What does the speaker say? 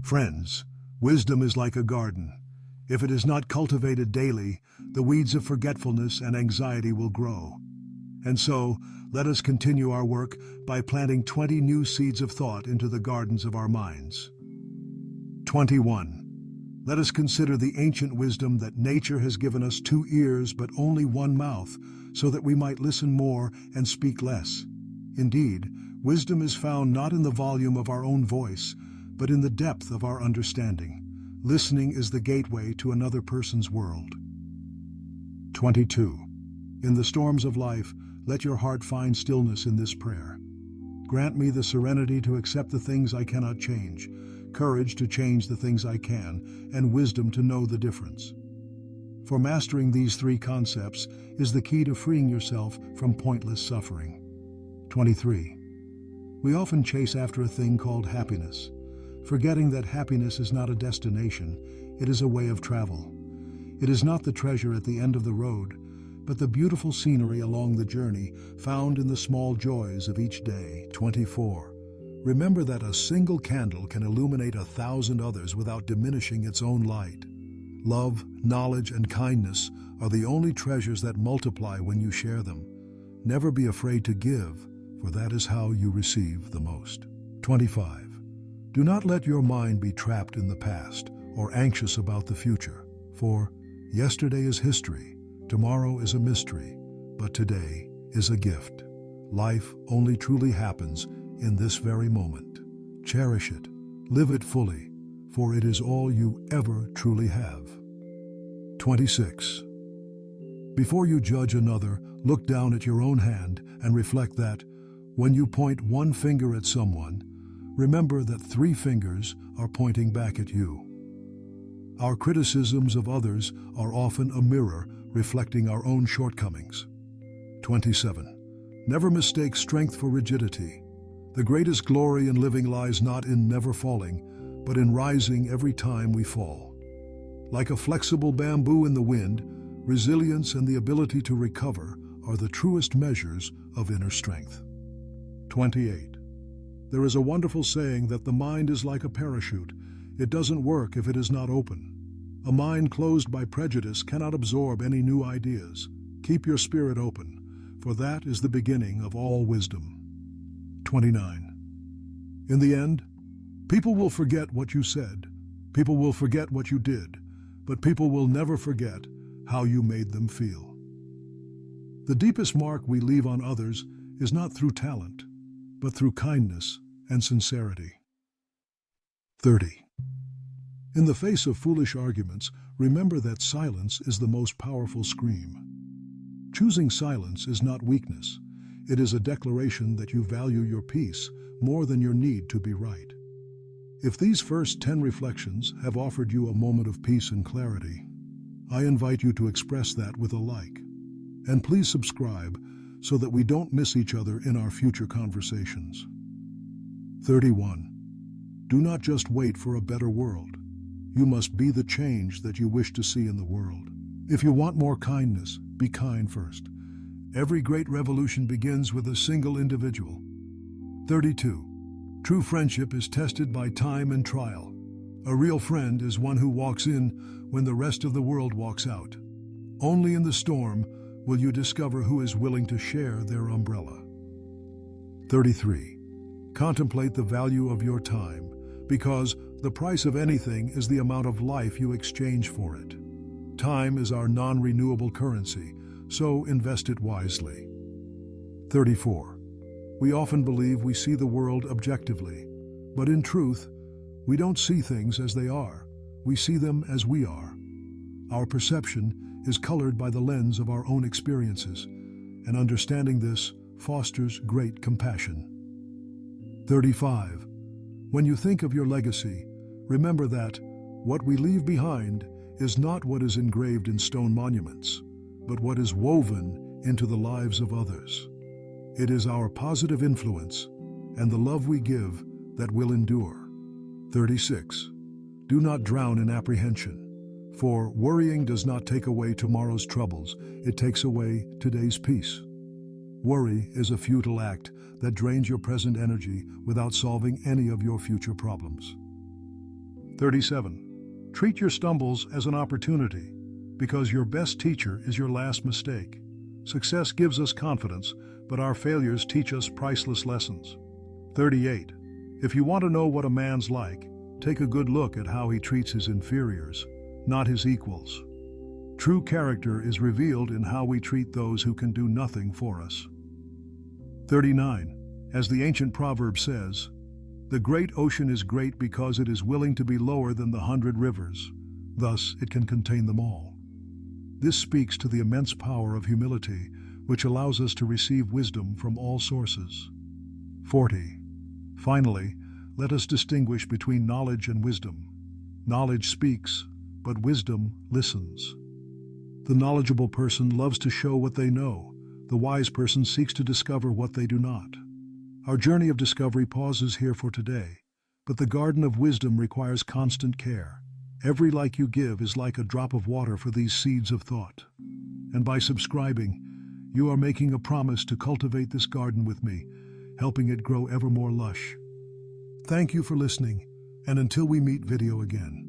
Friends, wisdom is like a garden. If it is not cultivated daily, the weeds of forgetfulness and anxiety will grow. And so, let us continue our work by planting 20 new seeds of thought into the gardens of our minds. 21. Let us consider the ancient wisdom that nature has given us 2 ears but only 1 mouth, so that we might listen more and speak less. Indeed, wisdom is found not in the volume of our own voice, but in the depth of our understanding. Listening is the gateway to another person's world. 22. In the storms of life, let your heart find stillness in this prayer. Grant me the serenity to accept the things I cannot change, courage to change the things I can, and wisdom to know the difference. For mastering these 3 concepts is the key to freeing yourself from pointless suffering. 23. We often chase after a thing called happiness, forgetting that happiness is not a destination, it is a way of travel. It is not the treasure at the end of the road, but the beautiful scenery along the journey found in the small joys of each day. 24. Remember that a single candle can illuminate 1,000 others without diminishing its own light. Love, knowledge, and kindness are the only treasures that multiply when you share them. Never be afraid to give, for that is how you receive the most. 25. Do not let your mind be trapped in the past or anxious about the future, for yesterday is history, tomorrow is a mystery, but today is a gift. Life only truly happens in this very moment. Cherish it, live it fully, for it is all you ever truly have. 26. Before you judge another, look down at your own hand and reflect that, when you point 1 finger at someone, remember that 3 fingers are pointing back at you. Our criticisms of others are often a mirror reflecting our own shortcomings. 27. Never mistake strength for rigidity. The greatest glory in living lies not in never falling, but in rising every time we fall. Like a flexible bamboo in the wind, resilience and the ability to recover are the truest measures of inner strength. 28. There is a wonderful saying that the mind is like a parachute. It doesn't work if it is not open. A mind closed by prejudice cannot absorb any new ideas. Keep your spirit open, for that is the beginning of all wisdom. 29. In the end, people will forget what you said, people will forget what you did, but people will never forget how you made them feel. The deepest mark we leave on others is not through talent, but through kindness and sincerity. 30. In the face of foolish arguments, remember that silence is the most powerful scream. Choosing silence is not weakness. It is a declaration that you value your peace more than your need to be right. If these first 10 reflections have offered you a moment of peace and clarity, I invite you to express that with a like. And please subscribe so that we don't miss each other in our future conversations. 31. Do not just wait for a better world. You must be the change that you wish to see in the world. If you want more kindness, be kind first. Every great revolution begins with a single individual. 32. True friendship is tested by time and trial. A real friend is one who walks in when the rest of the world walks out. Only in the storm will you discover who is willing to share their umbrella. 33. Contemplate the value of your time, because the price of anything is the amount of life you exchange for it. Time is our non-renewable currency, so invest it wisely. 34. We often believe we see the world objectively, but in truth, we don't see things as they are. We see them as we are. Our perception is colored by the lens of our own experiences, and understanding this fosters great compassion. 35. When you think of your legacy, remember that what we leave behind is not what is engraved in stone monuments, but what is woven into the lives of others. It is our positive influence and the love we give that will endure. 36. Do not drown in apprehension, for worrying does not take away tomorrow's troubles, it takes away today's peace. Worry is a futile act that drains your present energy without solving any of your future problems. 37. Treat your stumbles as an opportunity, because your best teacher is your last mistake. Success gives us confidence, but our failures teach us priceless lessons. 38. If you want to know what a man's like, take a good look at how he treats his inferiors, not his equals. True character is revealed in how we treat those who can do nothing for us. 39. As the ancient proverb says, "The great ocean is great because it is willing to be lower than the 100 rivers. Thus, it can contain them all." This speaks to the immense power of humility, which allows us to receive wisdom from all sources. 40. Finally, let us distinguish between knowledge and wisdom. Knowledge speaks, but wisdom listens. The knowledgeable person loves to show what they know. The wise person seeks to discover what they do not. Our journey of discovery pauses here for today, but the garden of wisdom requires constant care. Every like you give is like a drop of water for these seeds of thought. And by subscribing, you are making a promise to cultivate this garden with me, helping it grow ever more lush. Thank you for listening, and until we meet video again.